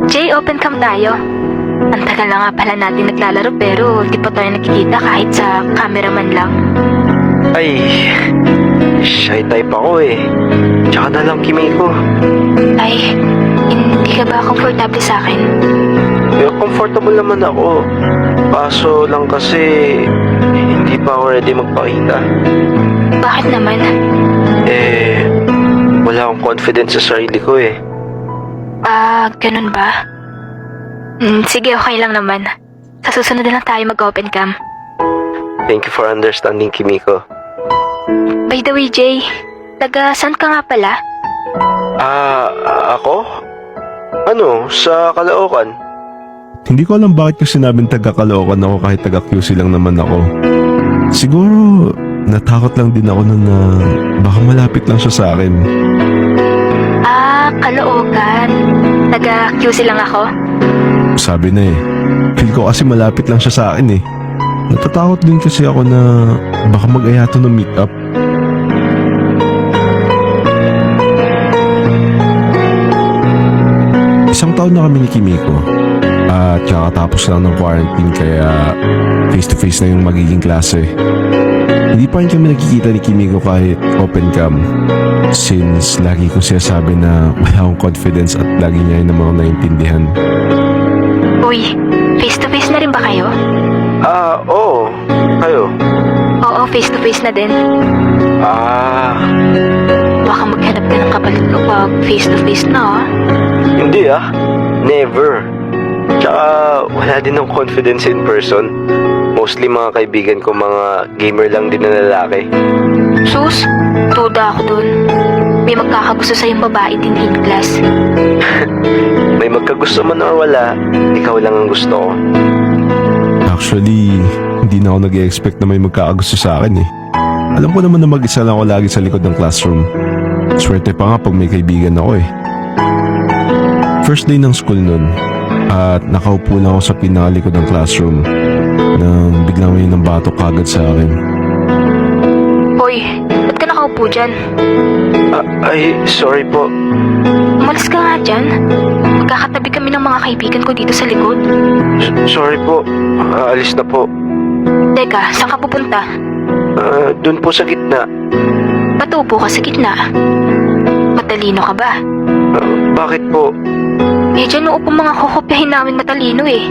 Jay, open cam tayo. Ang tagal na nga pala natin naglalaro pero di pa tayo nakikita kahit sa cameraman lang. Ay, shy type ako eh. Tsaka na lang Kimiko. Ay, hindi ka ba komportable sa akin? Comfortable naman ako. Kaso lang kasi hindi pa ako ready magpakita. Bakit naman? Wala akong confidence sa sarili ko eh. Ganun ba? Sige, okay lang naman. Sa susunod na lang tayo mag-open cam. Thank you for understanding, Kimiko. By the way, Jay, taga saan ka nga pala? Ako? Ano, sa Caloocan? Hindi ko alam bakit ko sinabing taga-Caloocan ako kahit taga-QC lang naman ako. Siguro, natakot lang din ako nun na baka malapit lang siya sa akin. Caloocan. Taga QC lang ako. Sabi na eh. Feel ko kasi malapit lang siya sa akin eh. Natatakot din kasi ako na baka mag-aya to ng meet-up. Isang taon na kami ni Kimiko. At kakatapos lang ng quarantine kaya face-to-face na yung magiging klase. Hindi pa rin kami nakikita ni Kimiko kahit open cam. Since lagi ko siya sabi na wala akong confidence at lagi niya yung mga naintindihan. Uy, face-to-face na rin ba kayo? Oo. Kayo? Oo, face-to-face na din. Baka maghanap ka ng kapalit ko pag face-to-face na, Hindi Never. Tsaka wala din ng confidence in person. Mostly mga kaibigan ko mga gamer lang din na lalaki. Sus, tuda ako dun. May magkakagusto sa'yong babae din in class. May magkagusto man or wala, ikaw lang ang gusto ko. Actually, hindi na ako nag-expect na may magkakagusto sa akin eh. Alam ko naman na mag-isa lang ako lagi sa likod ng classroom. Swerte pa nga pag may kaibigan ako eh. First day ng school nun, at nakaupo lang ako sa pinakalikod ng classroom nang biglang may nang batok kagad sa akin. Hoy, ba't ka nakaupo dyan? Ay, sorry po. Umalis ka nga dyan. Magkakatabi kami ng mga kaibigan ko dito sa likod. Sorry po. Alis na po. Teka, saan ka pupunta? Dun po sa gitna. Ba't upo ka sa gitna? Matalino ka ba? Bakit po? Dyan uupo mga kokopyahin namin matalino eh.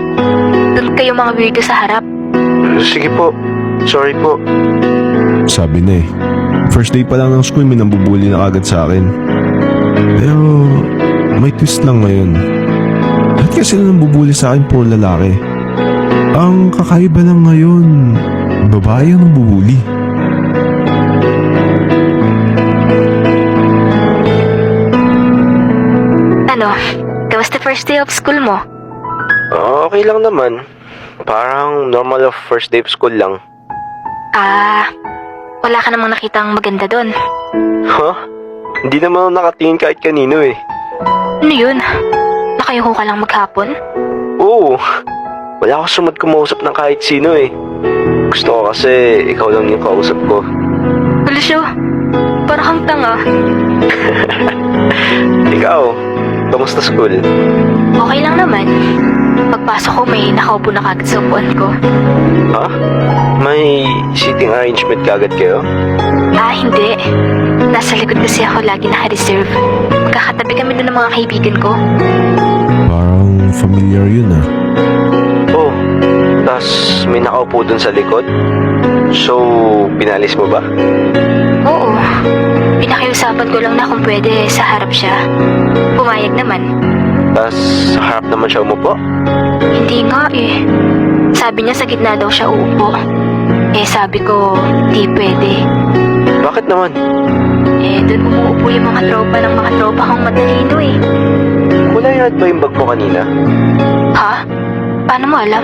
Doon kayo mga weirdo sa harap. Sige po. Sorry po. Sabi na eh. First day pa lang ng school, may nambubuli na agad sa akin. Pero may twist lang ngayon. Lahat kasi na nambubuli sa akin puro lalaki. Ang kakaiba lang ngayon, babae ang nambubuli. Ano? Kamusta first day of school mo? Okay lang naman. Parang normal of first day of school lang. Wala ka namang nakitang maganda doon. Hindi naman ako nakatingin kahit kanino eh. Ano yun? Nakayuko ka lang maghapon? Oo. Wala ako sumad kumausap ng kahit sino eh. Gusto ko kasi ikaw lang yung kausap ko. Lucio, parang kang tanga. Ikaw, kamusta school? Okay lang naman. Pagpasok ko may nakaupo na kagad sa upuan ko. May seating arrangement kagad kayo? Hindi. Nasa likod kasi ako lagi naka-reserve. Magkakatabi kami doon ng mga kaibigan ko. Parang familiar yun Oh, tas may nakaupo dun sa likod? So, pinalis mo ba? Oo. Pinakiusapan ko lang na kung pwede sa harap siya. Pumayag naman. Tas sa harap naman siya umupo? Hindi nga eh. Sabi niya sa gitna daw siya uupo. Sabi ko, di pwede. Bakit naman? Doon umuupo yung mga tropa ng mga tropa kong matalino eh. Wala yan ba yung bag mo kanina? Ha? Paano mo alam?